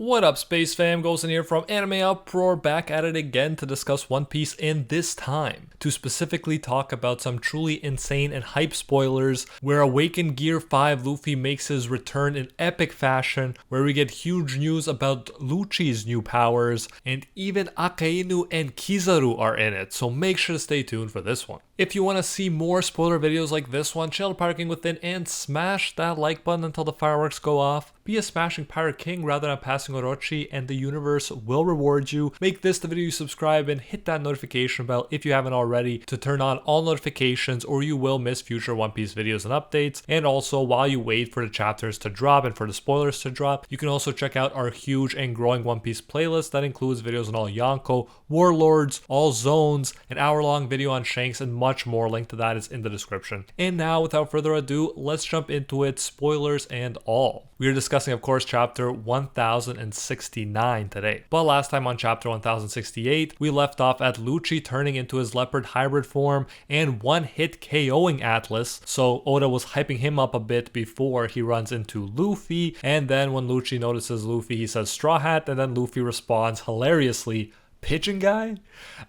What up, Space Fam? Goes in here from Anime Uproar, back at it again to discuss One Piece, and this time to specifically talk about some truly insane and hype spoilers where Awakened Gear 5 Luffy makes his return in epic fashion, where we get huge news about Lucci's new powers, and even Akainu and Kizaru are in it, so make sure to stay tuned for this one. If you want to see more spoiler videos like this one, chill parking within and smash that like button until the fireworks go off. Be a smashing pirate king rather than passing Orochi, and the universe will reward you. Make this the video you subscribe and hit that notification bell if you haven't already to turn on all notifications, or you will miss future One Piece videos and updates. And also, while you wait for the chapters to drop and for the spoilers to drop, you can also check out our huge and growing One Piece playlist that includes videos on all Yonko, Warlords, all zones, an hour-long video on Shanks, and much more. Link to that is in the description. And now, without further ado, let's jump into it, spoilers and all. We are discussing, of course, chapter 1069 today. But last time on chapter 1068, we left off at Lucci turning into his leopard hybrid form and one-hit KOing Atlas. So Oda was hyping him up a bit before he runs into Luffy. And then when Lucci notices Luffy, he says Straw Hat, and then Luffy responds hilariously, Pigeon Guy?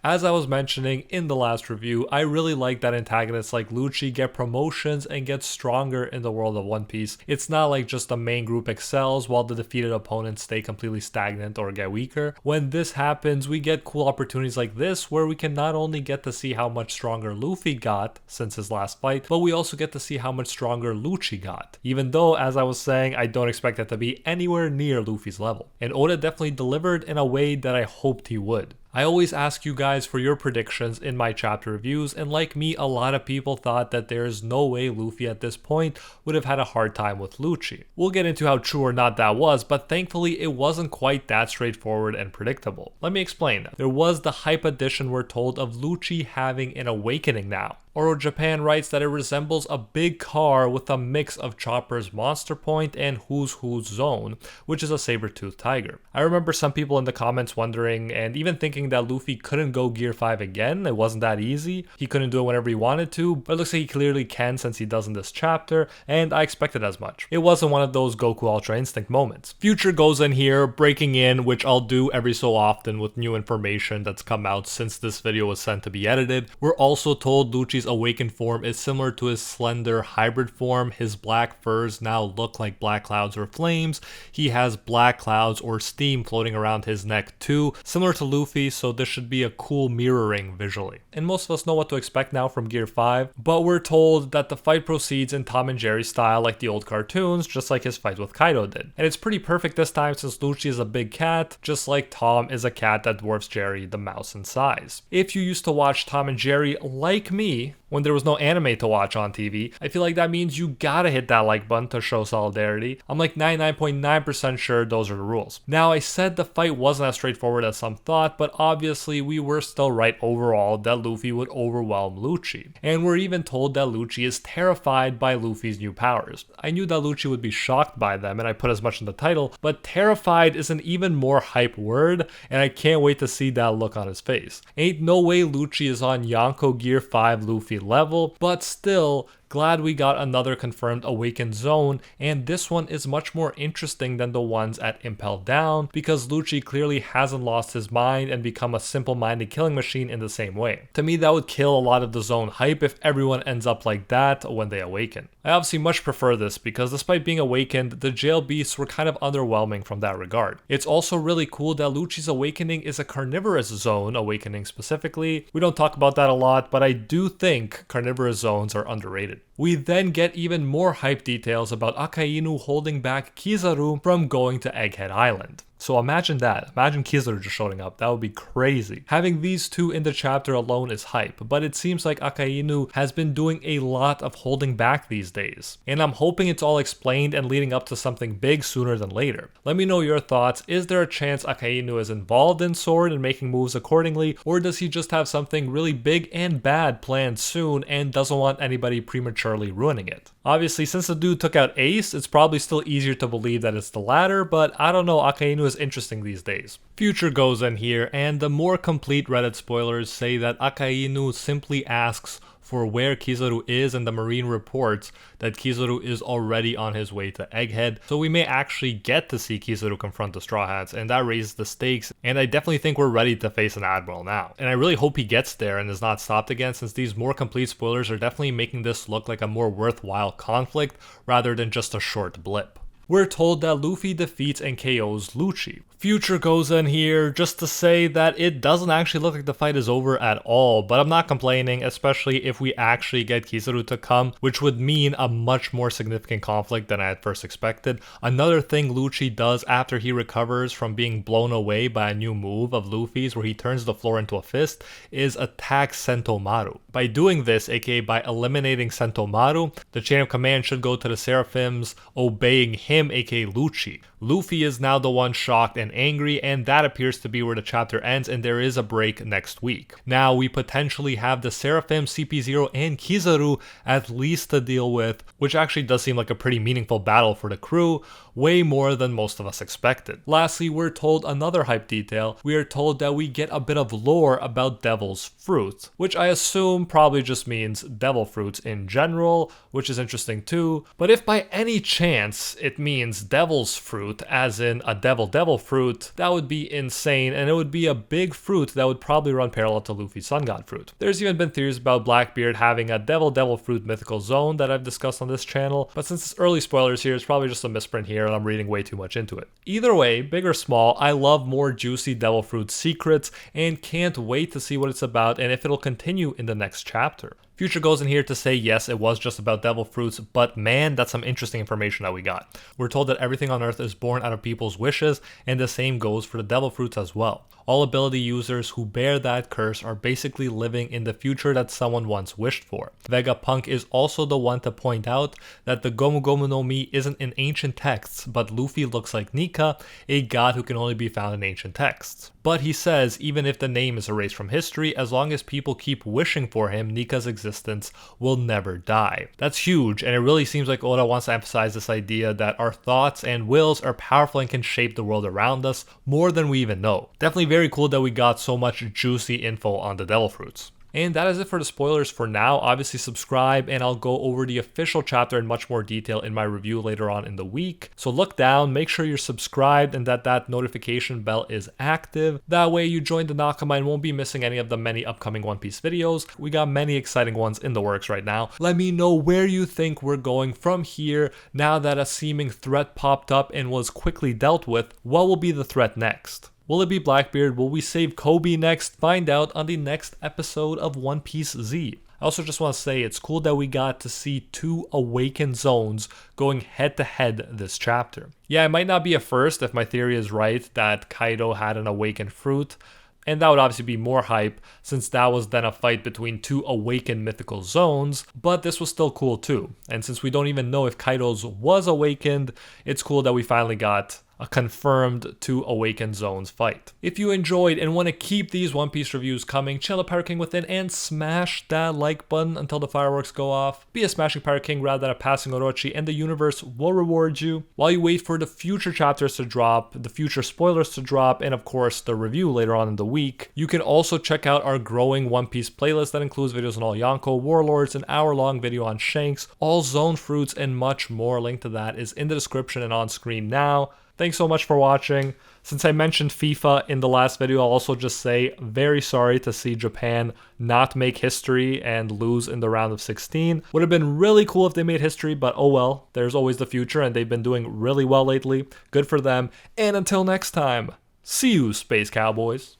As I was mentioning in the last review, I really like that antagonists like Lucci get promotions and get stronger in the world of One Piece. It's not like just the main group excels while the defeated opponents stay completely stagnant or get weaker. When this happens, we get cool opportunities like this where we can not only get to see how much stronger Luffy got since his last fight, but we also get to see how much stronger Lucci got. Even though, as I was saying, I don't expect it to be anywhere near Luffy's level. And Oda definitely delivered in a way that I hoped he would. I always ask you guys for your predictions in my chapter reviews, and like me, a lot of people thought that there is no way Luffy at this point would have had a hard time with Lucci. We'll get into how true or not that was, but thankfully it wasn't quite that straightforward and predictable. Let me explain. There was the hype edition we're told of Lucci having an awakening now. Oro Japan writes that it resembles a big car with a mix of Chopper's Monster Point and Who's Who's Zone, which is a saber-toothed tiger. I remember some people in the comments wondering and even thinking that Luffy couldn't go Gear 5 again. It wasn't that easy. He couldn't do it whenever he wanted to, but it looks like he clearly can since he does in this chapter, and I expected as much. It wasn't one of those Goku Ultra Instinct moments. Future goes in here, breaking in, which I'll do every so often with new information that's come out since this video was sent to be edited. We're also told Lucci's awakened form is similar to his slender hybrid form. His black furs now look like black clouds or flames. He has black clouds or steam floating around his neck too, similar to Luffy, so this should be a cool mirroring visually. And most of us know what to expect now from Gear 5, but we're told that the fight proceeds in Tom and Jerry style like the old cartoons, just like his fight with Kaido did. And it's pretty perfect this time since Lucci is a big cat, just like Tom is a cat that dwarfs Jerry the mouse in size. If you used to watch Tom and Jerry like me, when there was no anime to watch on TV, I feel like that means you gotta hit that like button to show solidarity. I'm like 99.9% sure those are the rules. Now, I said the fight wasn't as straightforward as some thought, but obviously we were still right overall that Luffy would overwhelm Lucci. And we're even told that Lucci is terrified by Luffy's new powers. I knew that Lucci would be shocked by them, and I put as much in the title, but terrified is an even more hype word, and I can't wait to see that look on his face. Ain't no way Lucci is on Yonko Gear 5 Luffy level, but still, glad we got another confirmed awakened zone, and this one is much more interesting than the ones at Impel Down because Lucci clearly hasn't lost his mind and become a simple-minded killing machine in the same way. To me, that would kill a lot of the zone hype if everyone ends up like that when they awaken. I obviously much prefer this because despite being awakened, the jail beasts were kind of underwhelming from that regard. It's also really cool that Lucci's awakening is a carnivorous zone awakening specifically. We don't talk about that a lot, but I do think carnivorous zones are underrated. We then get even more hype details about Akainu holding back Kizaru from going to Egghead Island. So imagine that. Imagine Kizaru just showing up. That would be crazy. Having these two in the chapter alone is hype, but it seems like Akainu has been doing a lot of holding back these days. And I'm hoping it's all explained and leading up to something big sooner than later. Let me know your thoughts. Is there a chance Akainu is involved in Sword and making moves accordingly, or does he just have something really big and bad planned soon and doesn't want anybody prematurely ruining it? Obviously, since the dude took out Ace, it's probably still easier to believe that it's the latter, but I don't know, Akainu is interesting these days. Future goes in here, and the more complete Reddit spoilers say that Akainu simply asks for where Kizaru is, and the Marine reports that Kizaru is already on his way to Egghead. So we may actually get to see Kizaru confront the Straw Hats, and that raises the stakes, and I definitely think we're ready to face an Admiral now. And I really hope he gets there and is not stopped again, since these more complete spoilers are definitely making this look like a more worthwhile conflict rather than just a short blip. We're told that Luffy defeats and KOs Lucci. Future goes in here just to say that it doesn't actually look like the fight is over at all, but I'm not complaining, especially if we actually get Kizaru to come, which would mean a much more significant conflict than I had first expected. Another thing Lucci does after he recovers from being blown away by a new move of Luffy's where he turns the floor into a fist is attack Sentomaru. By doing this, aka by eliminating Sentomaru, the chain of command should go to the Seraphims, obeying him, aka Lucci. Luffy is now the one shocked and angry, and that appears to be where the chapter ends, and there is a break next week. Now we potentially have the Seraphim, CP0, and Kizaru at least to deal with, which actually does seem like a pretty meaningful battle for the crew, way more than most of us expected. Lastly, we're told another hype detail. We are told that we get a bit of lore about Devil's Fruit, which I assume probably just means devil fruits in general, which is interesting too. But if by any chance it means Devil's Fruit, as in a devil fruit, that would be insane, and it would be a big fruit that would probably run parallel to Luffy's Sun God Fruit. There's even been theories about Blackbeard having a devil fruit mythical zone that I've discussed on this channel, but since it's early spoilers here, it's probably just a misprint here and I'm reading way too much into it. Either way, big or small, I love more juicy devil fruit secrets and can't wait to see what it's about and if it'll continue in the next chapter. Future goes in here to say yes, it was just about devil fruits, but man, that's some interesting information that we got. We're told that everything on Earth is born out of people's wishes, and the same goes for the devil fruits as well. All ability users who bear that curse are basically living in the future that someone once wished for. Vegapunk is also the one to point out that the Gomu Gomu no Mi isn't in ancient texts, but Luffy looks like Nika, a god who can only be found in ancient texts. But he says even if the name is erased from history, as long as people keep wishing for him, Nika's existence will never die. That's huge, and it really seems like Oda wants to emphasize this idea that our thoughts and wills are powerful and can shape the world around us more than we even know. Definitely very cool that we got so much juicy info on the devil fruits. And that is it for the spoilers for now. Obviously subscribe and I'll go over the official chapter in much more detail in my review later on in the week. So look down, make sure you're subscribed and that notification bell is active. That way you join the Nakama and won't be missing any of the many upcoming One Piece videos. We got many exciting ones in the works right now. Let me know where you think we're going from here now that a seeming threat popped up and was quickly dealt with. What will be the threat next? Will it be Blackbeard? Will we save Kobe next? Find out on the next episode of One Piece Z. I also just want to say it's cool that we got to see two awakened zones going head to head this chapter. Yeah, it might not be a first if my theory is right that Kaido had an awakened fruit, and that would obviously be more hype since that was then a fight between two awakened mythical zones, but this was still cool too. And since we don't even know if Kaido's was awakened, it's cool that we finally got a confirmed two awakened zones fight. If you enjoyed and want to keep these One Piece reviews coming, chill a Pirate King within and smash that like button until the fireworks go off. Be a smashing Pirate King rather than a passing Orochi, and the universe will reward you. While you wait for the future chapters to drop, the future spoilers to drop, and of course the review later on in the week, you can also check out our growing One Piece playlist that includes videos on all Yonko, Warlords, an hour-long video on Shanks, all zone fruits, and much more. Link to that is in the description and on screen now. Thanks so much for watching. Since I mentioned FIFA in the last video, I'll also just say very sorry to see Japan not make history and lose in the round of 16. Would have been really cool if they made history, but oh well, there's always the future and they've been doing really well lately. Good for them. And until next time, see you, Space Cowboys.